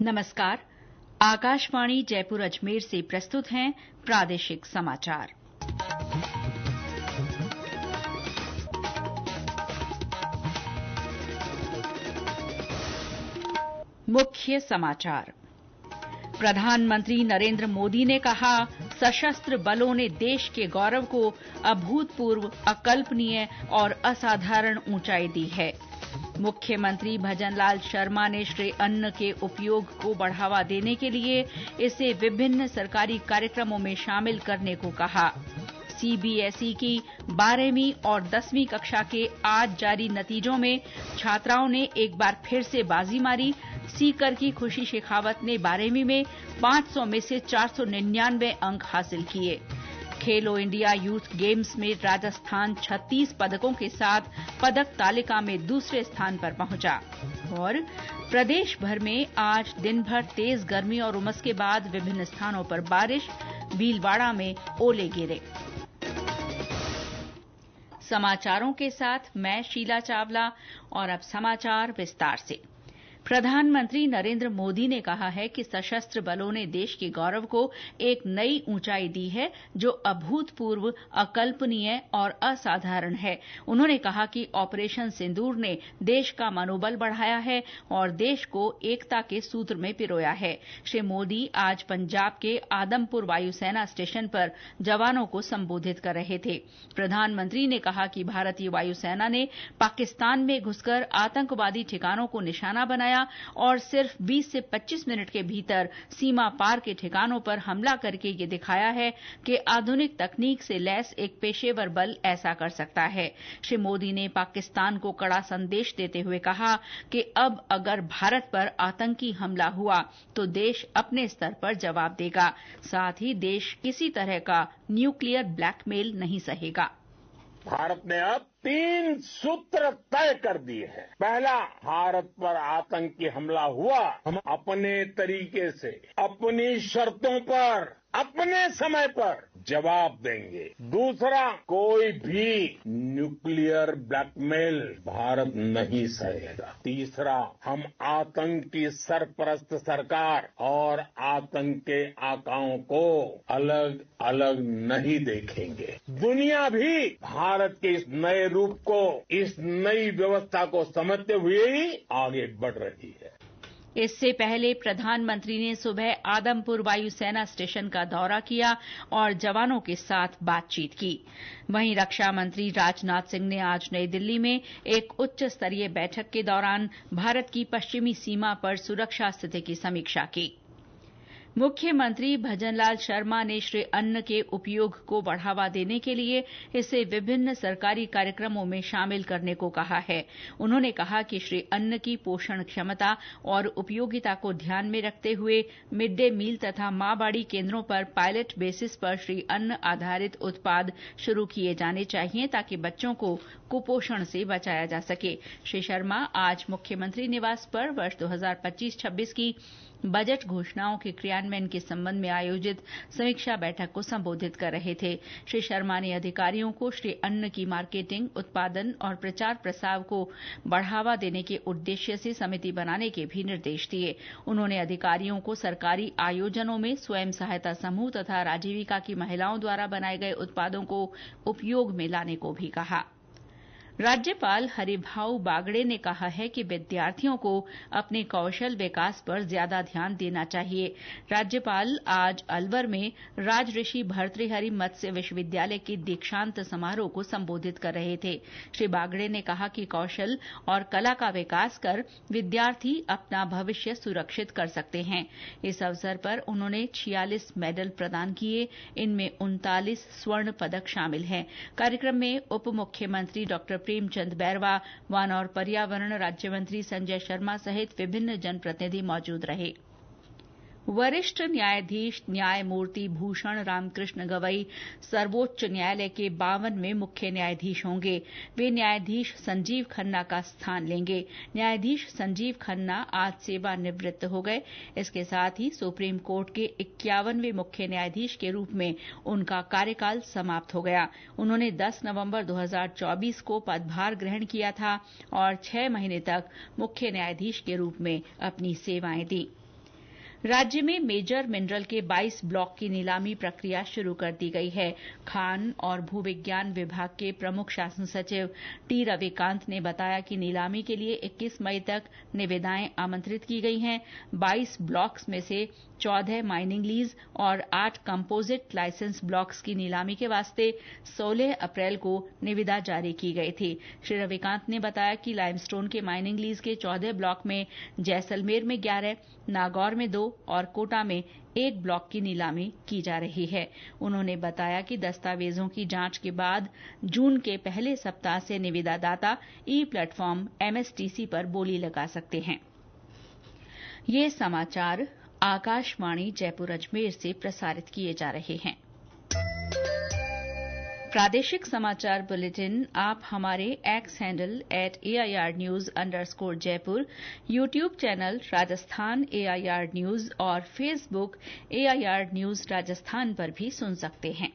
नमस्कार। आकाशवाणी जयपुर अजमेर से प्रस्तुत हैं प्रादेशिक समाचार। मुख्य समाचार। प्रधानमंत्री नरेंद्र मोदी ने कहा, सशस्त्र बलों ने देश के गौरव को अभूतपूर्व, अकल्पनीय और असाधारण ऊंचाई दी है। मुख्यमंत्री भजनलाल शर्मा ने श्री अन्न के उपयोग को बढ़ावा देने के लिए इसे विभिन्न सरकारी कार्यक्रमों में शामिल करने को कहा। सीबीएसई की 12वीं और 10वीं कक्षा के आज जारी नतीजों में छात्राओं ने एक बार फिर से बाजी मारी। सीकर की खुशी शेखावत ने 12वीं में 500 में से 499 अंक हासिल किए। खेलो इंडिया यूथ गेम्स में राजस्थान 36 पदकों के साथ पदक तालिका में दूसरे स्थान पर पहुंचा। और प्रदेश भर में आज दिन भर तेज गर्मी और उमस के बाद विभिन्न स्थानों पर बारिश, भीलवाड़ा में ओले गिरे। समाचारों के साथ मैं शीला चावला और अब समाचार विस्तार से। प्रधानमंत्री नरेंद्र मोदी ने कहा है कि सशस्त्र बलों ने देश के गौरव को एक नई ऊंचाई दी है जो अभूतपूर्व, अकल्पनीय और असाधारण है। उन्होंने कहा कि ऑपरेशन सिंदूर ने देश का मनोबल बढ़ाया है और देश को एकता के सूत्र में पिरोया है। श्री मोदी आज पंजाब के आदमपुर वायुसेना स्टेशन पर जवानों को संबोधित कर रहे थे। प्रधानमंत्री ने कहा कि भारतीय वायुसेना ने पाकिस्तान में घुसकर आतंकवादी ठिकानों को निशाना बनाया और सिर्फ 20 से 25 मिनट के भीतर सीमा पार के ठिकानों पर हमला करके ये दिखाया है कि आधुनिक तकनीक से लैस एक पेशेवर बल ऐसा कर सकता है। श्री मोदी ने पाकिस्तान को कड़ा संदेश देते हुए कहा कि अब अगर भारत पर आतंकी हमला हुआ तो देश अपने स्तर पर जवाब देगा। साथ ही देश किसी तरह का न्यूक्लियर ब्लैकमेल नहीं सहेगा। भारत ने अब 3 सूत्र तय कर दिए हैं। पहला, भारत पर आतंकी हमला हुआ, हम अपने तरीके से, अपनी शर्तों पर, अपने समय पर जवाब देंगे। दूसरा, कोई भी न्यूक्लियर ब्लैकमेल भारत नहीं सहेगा। तीसरा, हम आतंक की सरपरस्त सरकार और आतंक के आकाओं को अलग अलग नहीं देखेंगे। दुनिया भी भारत के इस नए रूप को, इस नई व्यवस्था को समझते हुए ही आगे बढ़ रही है। इससे पहले प्रधानमंत्री ने सुबह आदमपुर वायुसेना स्टेशन का दौरा किया और जवानों के साथ बातचीत की। वहीं रक्षा मंत्री राजनाथ सिंह ने आज नई दिल्ली में एक उच्च स्तरीय बैठक के दौरान भारत की पश्चिमी सीमा पर सुरक्षा स्थिति की समीक्षा की। मुख्यमंत्री भजनलाल शर्मा ने श्री अन्न के उपयोग को बढ़ावा देने के लिए इसे विभिन्न सरकारी कार्यक्रमों में शामिल करने को कहा है। उन्होंने कहा कि श्री अन्न की पोषण क्षमता और उपयोगिता को ध्यान में रखते हुए मिड डे मील तथा मां बाड़ी केन्द्रों पर पायलट बेसिस पर श्री अन्न आधारित उत्पाद शुरू किए जाने चाहिए ताकि बच्चों को कुपोषण से बचाया जा सके। श्री शर्मा आज मुख्यमंत्री निवास पर वर्ष 2025-26 की बजट घोषणाओं के क्रियान्वयन के संबंध में आयोजित समीक्षा बैठक को संबोधित कर रहे थे। श्री शर्मा ने अधिकारियों को श्री अन्न की मार्केटिंग, उत्पादन और प्रचार प्रसार को बढ़ावा देने के उद्देश्य से समिति बनाने के भी निर्देश दिए। उन्होंने अधिकारियों को सरकारी आयोजनों में स्वयं सहायता समूह तथा राजीविका की महिलाओं द्वारा बनाए गए उत्पादों को उपयोग में लाने को भी कहा। राज्यपाल हरिभाऊ बागड़े ने कहा है कि विद्यार्थियों को अपने कौशल विकास पर ज्यादा ध्यान देना चाहिए। राज्यपाल आज अलवर में राजऋषि भर्तृहरि मत्स्य विश्वविद्यालय के दीक्षांत समारोह को संबोधित कर रहे थे। श्री बागड़े ने कहा कि कौशल और कला का विकास कर विद्यार्थी अपना भविष्य सुरक्षित कर सकते हैं। इस अवसर पर उन्होंने 46 मेडल प्रदान किए। इनमें 39 स्वर्ण पदक शामिल हैं। कार्यक्रम में उप मुख्यमंत्री डॉ प्रेमचंद बैरवा, वन और पर्यावरण राज्य मंत्री संजय शर्मा सहित विभिन्न जनप्रतिनिधि मौजूद रहे। वरिष्ठ न्यायाधीश न्यायमूर्ति भूषण रामकृष्ण गवई सर्वोच्च न्यायालय के 52वें मुख्य न्यायाधीश होंगे। वे न्यायाधीश संजीव खन्ना का स्थान लेंगे। न्यायाधीश संजीव खन्ना आज सेवानिवृत्त हो गए। इसके साथ ही सुप्रीम कोर्ट के 51वें मुख्य न्यायाधीश के रूप में उनका कार्यकाल समाप्त हो गया। उन्होंने 10 नवंबर 2024 को पदभार ग्रहण किया था और 6 महीने तक मुख्य न्यायाधीश के रूप में अपनी सेवाएं दी। राज्य में मेजर मिनरल के 22 ब्लॉक की नीलामी प्रक्रिया शुरू कर दी गई है। खान और भूविज्ञान विभाग के प्रमुख शासन सचिव टी रविकांत ने बताया कि नीलामी के लिए 21 मई तक निविदाएं आमंत्रित की गई हैं। 22 ब्लॉक्स में से 14 माइनिंग लीज और 8 कंपोजिट लाइसेंस ब्लॉक्स की नीलामी के वास्ते 16 अप्रैल को निविदा जारी की गई थी। श्री रविकांत ने बताया कि लाइमस्टोन के माइनिंग लीज के 14 ब्लॉक में जैसलमेर में 11, नागौर में 2 और कोटा में 1 ब्लॉक की नीलामी की जा रही है। उन्होंने बताया कि दस्तावेजों की जांच के बाद जून के पहले सप्ताह से निविदादाता ई प्लेटफॉर्म एमएसटीसी पर बोली लगा सकते हैं। ये समाचार आकाशवाणी जयपुर अजमेर से प्रसारित किए जा रहे हैं। प्रादेशिक समाचार बुलेटिन आप हमारे x handle @AIRnews_Jaipur, YouTube channel Rajasthan AIR news और फेसबुक AIR न्यूज राजस्थान पर भी सुन सकते हैं।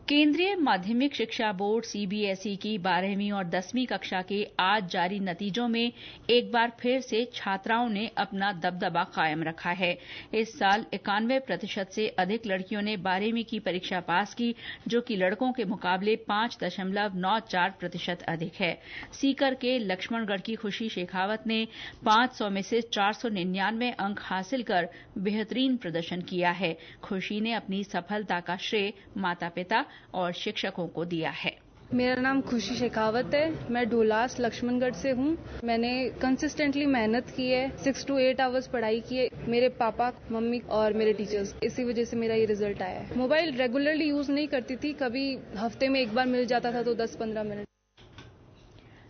केंद्रीय माध्यमिक शिक्षा बोर्ड सीबीएसई की 12वीं और 10वीं कक्षा के आज जारी नतीजों में एक बार फिर से छात्राओं ने अपना दबदबा कायम रखा है। इस साल 91% से अधिक लड़कियों ने 12वीं की परीक्षा पास की, जो कि लड़कों के मुकाबले 5.94% अधिक है। सीकर के लक्ष्मणगढ़ की खुशी शेखावत ने 500 में से 499 अंक हासिल कर बेहतरीन प्रदर्शन किया है। खुशी ने अपनी सफलता का श्रेय माता पिता और शिक्षकों को दिया है। मेरा नाम खुशी शेखावत है। मैं ढोलास लक्ष्मणगढ़ से हूँ। मैंने कंसिस्टेंटली मेहनत की है। 6 to 8 आवर्स पढ़ाई की है। मेरे पापा, मम्मी और मेरे टीचर्स, इसी वजह से मेरा ये रिजल्ट आया है। मोबाइल रेगुलरली यूज नहीं करती थी, कभी हफ्ते में एक बार मिल जाता था तो 10-15 मिनट।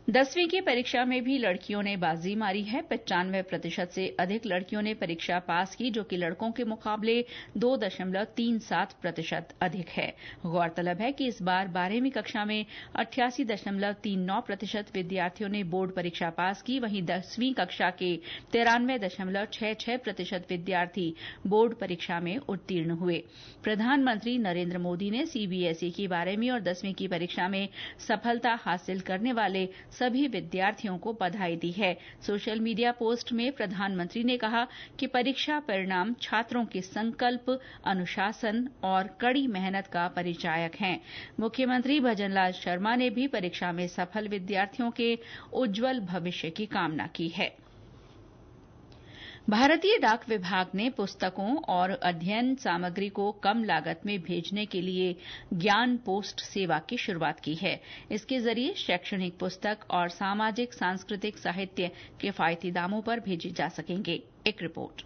10वीं की परीक्षा में भी लड़कियों ने बाजी मारी है। 95% से अधिक लड़कियों ने परीक्षा पास की, जो कि लड़कों के मुकाबले 2.37% अधिक है। गौरतलब है कि इस बार 12वीं कक्षा में 88.39% विद्यार्थियों ने बोर्ड परीक्षा पास की। वहीं 10वीं कक्षा के 93.66% विद्यार्थी बोर्ड परीक्षा में उत्तीर्ण हुए। प्रधानमंत्री नरेंद्र मोदी ने सीबीएसई की 12वीं और 10वीं की परीक्षा में सफलता हासिल करने वाले सभी विद्यार्थियों को बधाई दी है। सोशल मीडिया पोस्ट में प्रधानमंत्री ने कहा कि परीक्षा परिणाम छात्रों के संकल्प, अनुशासन और कड़ी मेहनत का परिचायक हैं। मुख्यमंत्री भजनलाल शर्मा ने भी परीक्षा में सफल विद्यार्थियों के उज्जवल भविष्य की कामना की है। भारतीय डाक विभाग ने पुस्तकों और अध्ययन सामग्री को कम लागत में भेजने के लिए ज्ञान पोस्ट सेवा की शुरुआत की है। इसके जरिए शैक्षणिक पुस्तक और सामाजिक सांस्कृतिक साहित्य किफायती दामों पर भेजे जा सकेंगे। एक रिपोर्ट।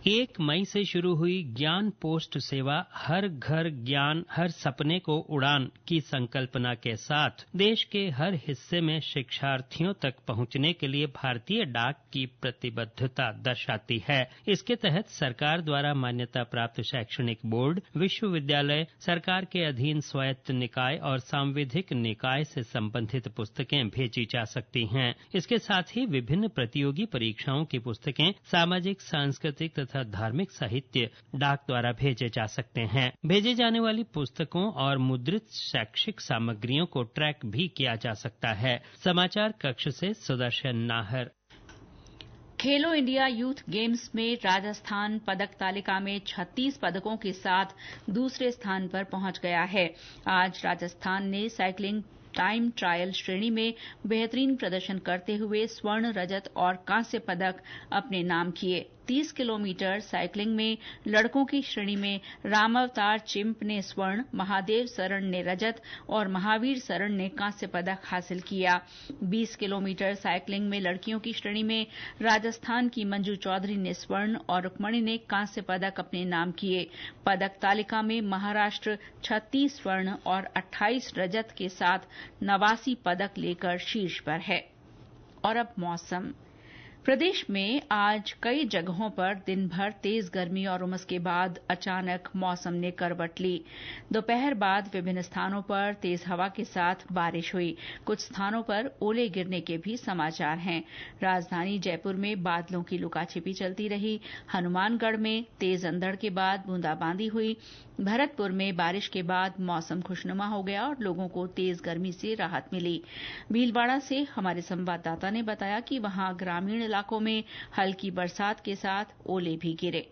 1 मई से शुरू हुई ज्ञान पोस्ट सेवा हर घर ज्ञान हर सपने को उड़ान की संकल्पना के साथ देश के हर हिस्से में शिक्षार्थियों तक पहुंचने के लिए भारतीय डाक की प्रतिबद्धता दर्शाती है। इसके तहत सरकार द्वारा मान्यता प्राप्त शैक्षणिक बोर्ड, विश्वविद्यालय, सरकार के अधीन स्वायत्त निकाय और सांविधिक निकाय से संबंधित पुस्तकें भेजी जा सकती हैं। इसके साथ ही विभिन्न प्रतियोगी परीक्षाओं की पुस्तकें, सामाजिक, सांस्कृतिक तथा धार्मिक साहित्य डाक द्वारा भेजे जा सकते हैं। भेजे जाने वाली पुस्तकों और मुद्रित शैक्षिक सामग्रियों को ट्रैक भी किया जा सकता है। समाचार कक्ष से सुदर्शन नाहर। खेलो इंडिया यूथ गेम्स में राजस्थान पदक तालिका में 36 पदकों के साथ दूसरे स्थान पर पहुंच गया है। आज राजस्थान ने साइकिलिंग टाइम ट्रायल श्रेणी में बेहतरीन प्रदर्शन करते हुए स्वर्ण, रजत और कांस्य पदक अपने नाम किए। 30 किलोमीटर साइकिलिंग में लड़कों की श्रेणी में रामावतार चिंप ने स्वर्ण, महादेव सरण ने रजत और महावीर सरण ने कांस्य पदक हासिल किया। 20 किलोमीटर साइकिलिंग में लड़कियों की श्रेणी में राजस्थान की मंजू चौधरी ने स्वर्ण और रुक्मणी ने कांस्य पदक अपने नाम किए। पदक तालिका में महाराष्ट्र 36 स्वर्ण और 28 रजत के साथ 89 पदक लेकर शीर्ष पर है। और अब मौसम। प्रदेश में आज कई जगहों पर दिन भर तेज गर्मी और उमस के बाद अचानक मौसम ने करवट ली। दोपहर बाद विभिन्न स्थानों पर तेज हवा के साथ बारिश हुई। कुछ स्थानों पर ओले गिरने के भी समाचार हैं। राजधानी जयपुर में बादलों की लुकाछिपी चलती रही। हनुमानगढ़ में तेज अंधड़ के बाद बूंदाबांदी हुई। भरतपुर में बारिश के बाद मौसम खुशनुमा हो गया और लोगों को तेज गर्मी से राहत मिली। भीलवाड़ा से हमारे संवाददाता ने बताया कि वहां ग्रामीण इलाकों में हल्की बरसात के साथ ओले भी गिरे।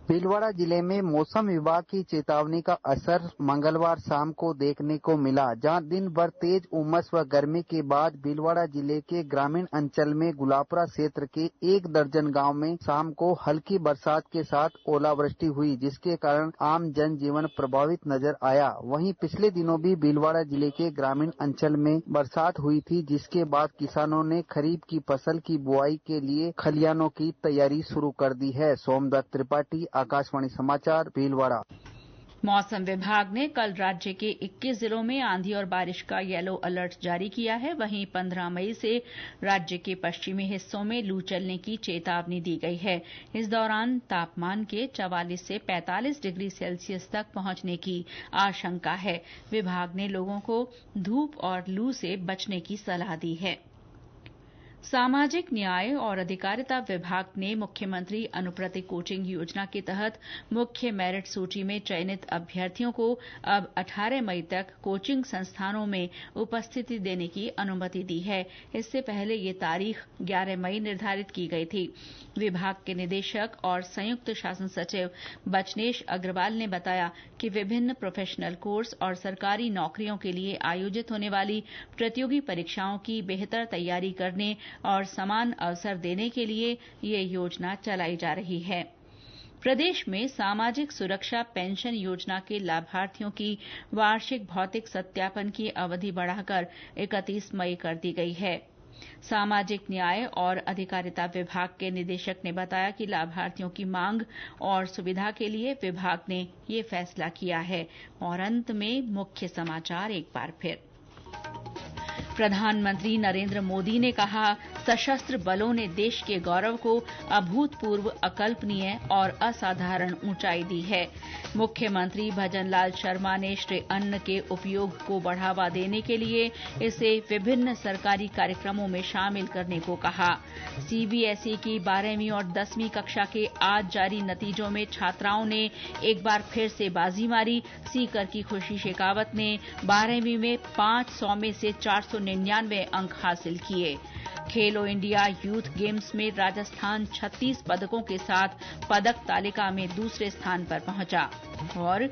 भीलवाड़ा जिले में मौसम विभाग की चेतावनी का असर मंगलवार शाम को देखने को मिला, जहां दिन भर तेज उमस व गर्मी के बाद भीलवाड़ा जिले के ग्रामीण अंचल में गुलाबपुरा क्षेत्र के 1 दर्जन गांव में शाम को हल्की बरसात के साथ ओलावृष्टि हुई, जिसके कारण आम जनजीवन प्रभावित नजर आया। वहीं पिछले दिनों भी भीलवाड़ा जिले के ग्रामीण अंचल में बरसात हुई थी, जिसके बाद किसानों ने खरीफ की फसल की बुआई के लिए खलियानों की तैयारी शुरू कर दी है। सोमदत्त त्रिपाठी, आकाशवाणी समाचार, भीलवाड़ा। मौसम विभाग ने कल राज्य के 21 जिलों में आंधी और बारिश का येलो अलर्ट जारी किया है। वहीं 15 मई से राज्य के पश्चिमी हिस्सों में लू चलने की चेतावनी दी गई है। इस दौरान तापमान के 44 से 45 डिग्री सेल्सियस तक पहुंचने की आशंका है। विभाग ने लोगों को धूप और लू से बचने की सलाह दी है। सामाजिक न्याय और अधिकारिता विभाग ने मुख्यमंत्री अनुप्रति कोचिंग योजना के तहत मुख्य मेरिट सूची में चयनित अभ्यर्थियों को अब 18 मई तक कोचिंग संस्थानों में उपस्थिति देने की अनुमति दी है। इससे पहले ये तारीख 11 मई निर्धारित की गई थी। विभाग के निदेशक और संयुक्त शासन सचिव बचनेश अग्रवाल ने बताया कि विभिन्न प्रोफेशनल कोर्स और सरकारी नौकरियों के लिए आयोजित होने वाली प्रतियोगी परीक्षाओं की बेहतर तैयारी करने और समान अवसर देने के लिए ये योजना चलाई जा रही है। प्रदेश में सामाजिक सुरक्षा पेंशन योजना के लाभार्थियों की वार्षिक भौतिक सत्यापन की अवधि बढ़ाकर 31 मई कर दी गई है। सामाजिक न्याय और अधिकारिता विभाग के निदेशक ने बताया कि लाभार्थियों की मांग और सुविधा के लिए विभाग ने ये फैसला किया है। और अंत में मुख्य समाचार एक बार फिर। प्रधानमंत्री नरेंद्र मोदी ने कहा, सशस्त्र बलों ने देश के गौरव को अभूतपूर्व, अकल्पनीय और असाधारण ऊंचाई दी है। मुख्यमंत्री भजनलाल शर्मा ने श्री अन्न के उपयोग को बढ़ावा देने के लिए इसे विभिन्न सरकारी कार्यक्रमों में शामिल करने को कहा। सीबीएसई की 12वीं और 10वीं कक्षा के आज जारी नतीजों में छात्राओं ने एक बार फिर से बाजी मारी। सीकर की खुशी शेखावत ने 12वीं में 500 में से 499 अंक हासिल किए। खेलो इंडिया यूथ गेम्स में राजस्थान 36 पदकों के साथ पदक तालिका में दूसरे स्थान पर पहुंचा। और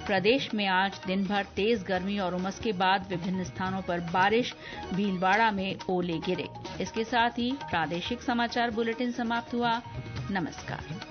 प्रदेश में आज दिन भर तेज गर्मी और उमस के बाद विभिन्न स्थानों पर बारिश, भीलवाड़ा में ओले गिरे। इसके साथ ही प्रादेशिक समाचार बुलेटिन समाप्त हुआ। नमस्कार।